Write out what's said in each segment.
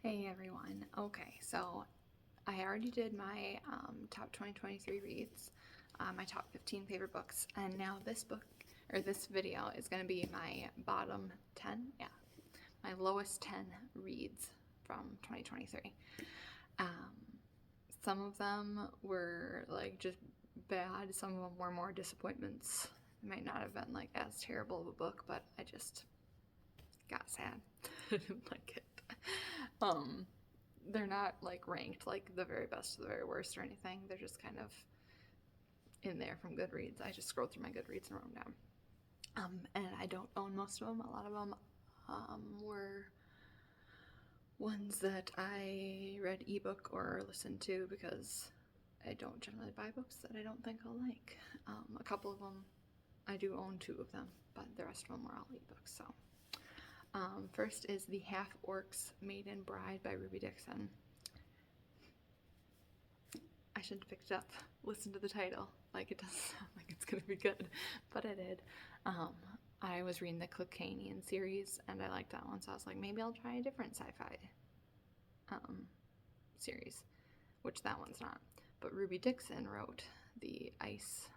Hey everyone. Okay, so I already did my top 2023 reads, my top 15 favorite books, and now this book or this video is going to be my bottom 10, yeah, my lowest 10 reads from 2023. Um, some of them were like just bad, some of them were more disappointments. It might not have been like as terrible of a book, but I just got sad. I didn't like it. Um, they're not like ranked like the very best to the very worst or anything. They're just kind of in there from Goodreads. I just scrolled through my Goodreads and wrote them down. And I don't own most of them. A lot of them were ones that I read ebook or listened to because I don't generally buy books that I don't think I'll like. A couple of them, I do own two of them, but the rest of them were all ebooks. So first is The Half Orcs Maiden Bride by Ruby Dixon. I should have picked it up, listened to the title. Like, it doesn't sound like it's gonna be good, but I did. I was reading the Clickanian series and I liked that one, so I was like, maybe I'll try a different sci-fi series, which that one's not. But Ruby Dixon wrote the Ice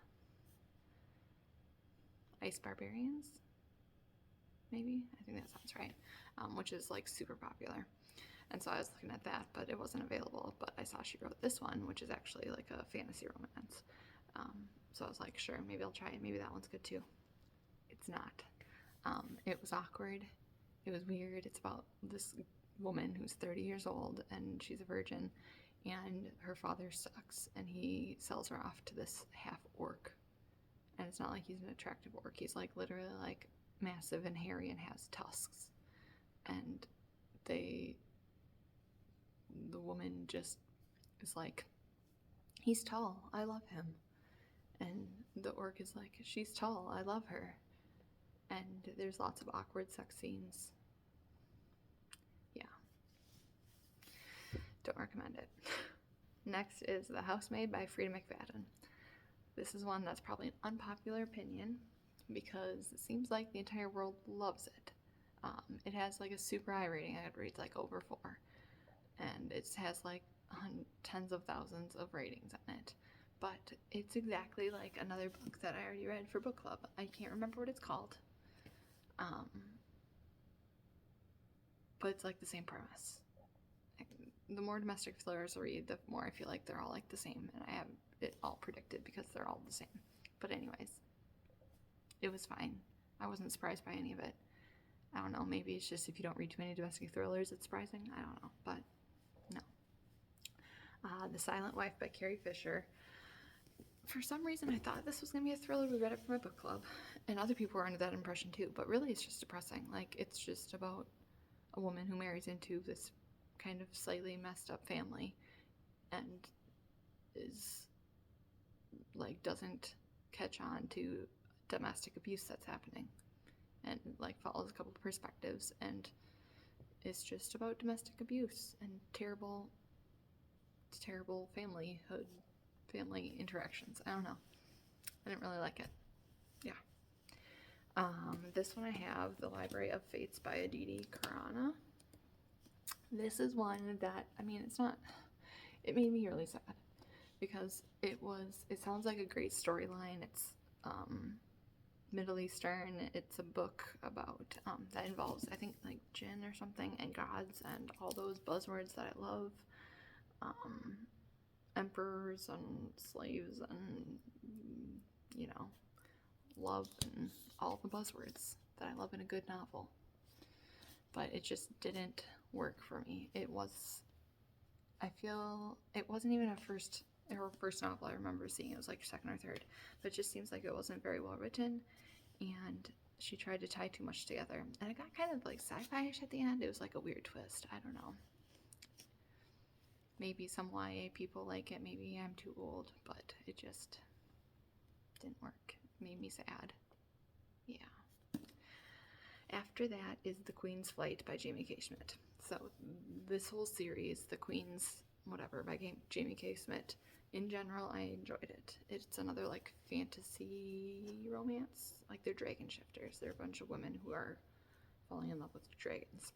Barbarians, maybe? I think that sounds right, which is like super popular. And so I was looking at that, but it wasn't available. But I saw she wrote this one, which is actually like a fantasy romance. So I was like, sure, maybe I'll try it. Maybe that one's good too. It's not. It was awkward. It was weird. It's about this woman who's 30 years old and she's a virgin, and her father sucks, and he sells her off to this half orc. And it's not like he's an attractive orc. He's like literally like massive and hairy and has tusks. And the woman just is like, he's tall, I love him. And the orc is like, she's tall, I love her. And there's lots of awkward sex scenes. Yeah. Don't recommend it. Next is The Housemaid by Frida McFadden. This is one that's probably an unpopular opinion because it seems like the entire world loves it. It has like a super high rating. I read like over 4. And it has like tens of thousands of ratings on it. But it's exactly like another book that I already read for book club. I can't remember what it's called. But it's like the same premise. The more domestic thrillers I read, the more I feel like they're all like the same, and I have it all predicted because they're all the same. But anyways, it was fine. I wasn't surprised by any of it. I don't know, maybe it's just if you don't read too many domestic thrillers, it's surprising. I don't know, but no. The Silent Wife by Carrie Fisher. For some reason, I thought this was going to be a thriller. We read it for my book club, and other people were under that impression too, but really it's just depressing. Like, it's just about a woman who marries into this kind of slightly messed up family and is like doesn't catch on to domestic abuse that's happening, and like follows a couple perspectives, and it's just about domestic abuse and terrible family interactions. I don't know, I didn't really like it. Yeah. This one I have, The Library of Fates by Aditi Karana. This is one that, I mean, it's not, it made me really sad because it sounds like a great storyline. It's Middle Eastern. It's a book about that involves, I think, like jinn or something, and gods, and all those buzzwords that I love. Emperors and slaves and, you know, love and all the buzzwords that I love in a good novel. But it just didn't work for me. I feel it wasn't even her first novel I remember seeing. It was like second or third. But it just seems like it wasn't very well written, and she tried to tie too much together. And it got kind of like sci-fi-ish at the end. It was like a weird twist. I don't know. Maybe some YA people like it. Maybe I'm too old, but it just didn't work. It made me sad. Yeah. After that is The Queen's Flight by Jamie K. Schmidt. So this whole series, The Queen's whatever by Jamie K. Schmidt, in general, I enjoyed it. It's another like fantasy romance. Like, they're dragon shifters. They're a bunch of women who are falling in love with dragons.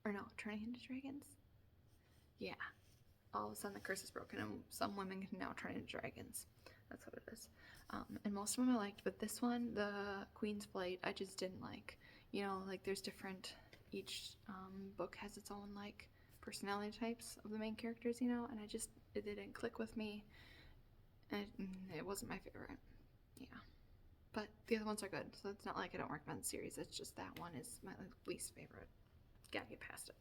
or no, Turning into Dragons? Yeah. All of a sudden the curse is broken and some women can now turn into dragons. That's what it is. And most of them I liked, but this one, the Queen's Flight, I just didn't like. You know, like there's different, each book has its own like personality types of the main characters, you know, and it didn't click with me, and it wasn't my favorite. Yeah. But the other ones are good, so it's not like I don't recommend the series, it's just that one is my least favorite. Gotta get past it.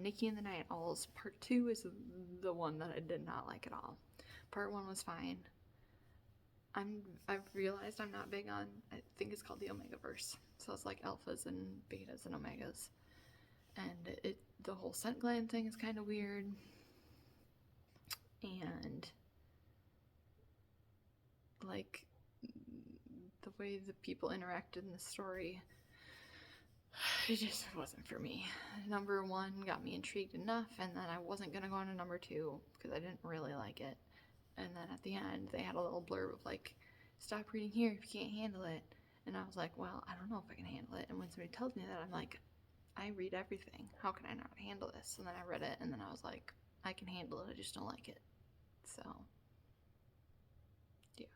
Nikki and the Night Owls, part 2 is the one that I did not like at all. Part 1 was fine. I've realized I'm not big on, I think it's called the Omegaverse. So it's like alphas and betas and omegas. And the whole scent gland thing is kind of weird. And like the way the people interacted in the story, it just wasn't for me. Number 1 got me intrigued enough, and then I wasn't gonna go on to number 2 because I didn't really like it. And then at the end, they had a little blurb of like, stop reading here if you can't handle it. And I was like, well, I don't know if I can handle it. And when somebody tells me that, I'm like, I read everything. How can I not handle this? And then I read it, and then I was like, I can handle it. I just don't like it. So, yeah.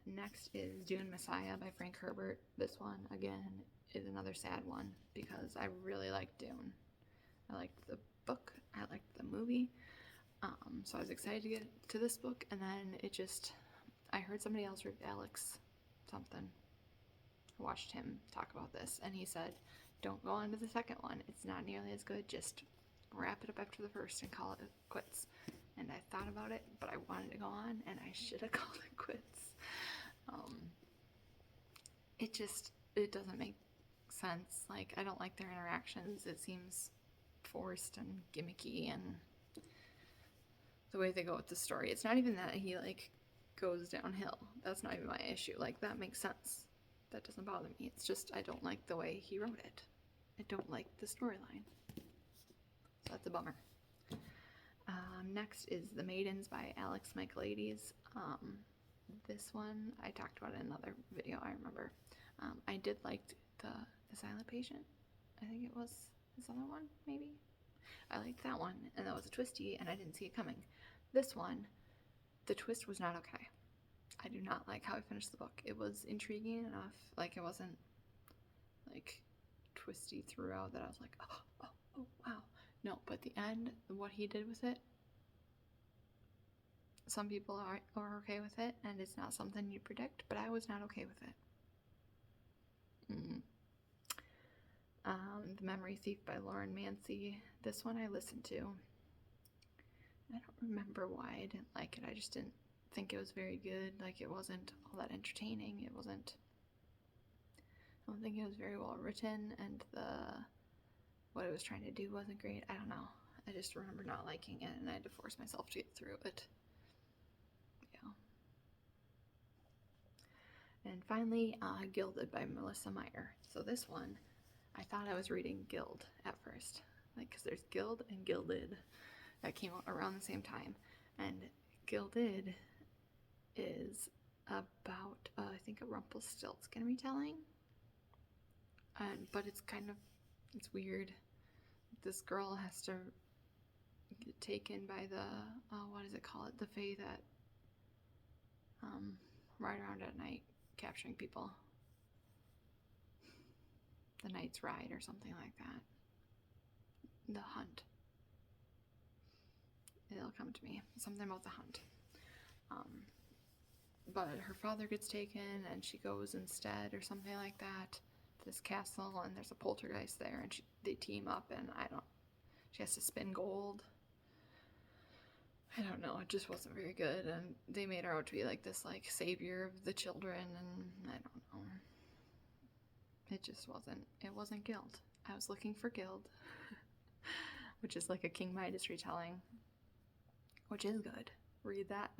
Next is Dune Messiah by Frank Herbert. This one, again, is another sad one because I really liked Dune. I liked the book. I liked the movie. So I was excited to get to this book, and then I heard somebody else read Alex something. I watched him talk about this, and he said, don't go on to the second one. It's not nearly as good. Just wrap it up after the first and call it quits. And I thought about it, but I wanted to go on, and I should have called it quits. It doesn't make sense. Like, I don't like their interactions. It seems forced and gimmicky, and the way they go with the story. It's not even that he like goes downhill. That's not even my issue. Like, that makes sense. That doesn't bother me. It's just I don't like the way he wrote it. I don't like the storyline. So that's a bummer. Next is The Maidens by Alex Michaelides. This one I talked about in another video, I remember. I did like the Silent Patient. I think it was this other one, maybe? I liked that one, and that was a twisty, and I didn't see it coming. This one, the twist was not okay. I do not like how I finished the book. It was intriguing enough, like it wasn't like twisty throughout that I was like, oh, wow. No, but the end, what he did with it, some people are okay with it, and it's not something you predict, but I was not okay with it. The Memory Thief by Lauren Mancy. This one I listened to. I don't remember why I didn't like it. I just didn't think it was very good. Like, it wasn't all that entertaining. I don't think it was very well written, and what it was trying to do wasn't great. I don't know. I just remember not liking it, and I had to force myself to get through it. Yeah. And finally, Gilded by Melissa Meyer. So this one, I thought I was reading Gild at first. Like, because there's Gild and Gilded that came out around the same time. And Gilded is about, I think, a Rumpelstiltskin retelling. But it's weird. This girl has to get taken by the, what does it call it? The Fae that ride around at night capturing people. The Night's Ride or something like that. The Hunt. It'll come to me. Something about the Hunt. But her father gets taken and she goes instead or something like that to this castle, and there's a poltergeist there, and they team up, and she has to spin gold. I don't know, it just wasn't very good, and they made her out to be like this like savior of the children, and I don't know. It wasn't Gild. I was looking for Gild, which is like a King Midas retelling, which is good. Read that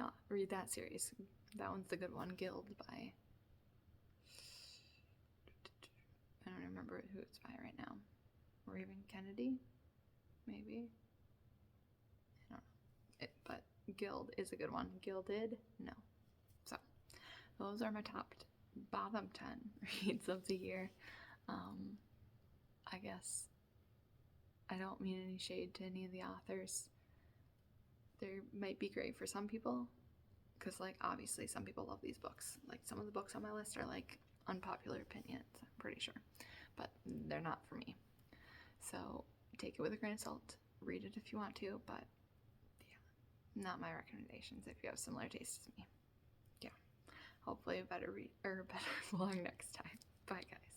series. That one's the good one. Gild by, I don't remember who it's by right now. Raven Kennedy, maybe. I don't know. But Gild is a good one. Gilded, no. So those are my top bottom 10 reads of the year. I guess I don't mean any shade to any of the authors. They might be great for some people, because, like, obviously some people love these books. Like, some of the books on my list are, like, unpopular opinions, I'm pretty sure. But they're not for me. So take it with a grain of salt. Read it if you want to, but yeah, not my recommendations if you have similar tastes as me. Yeah. Hopefully a better vlog next time. Bye, guys.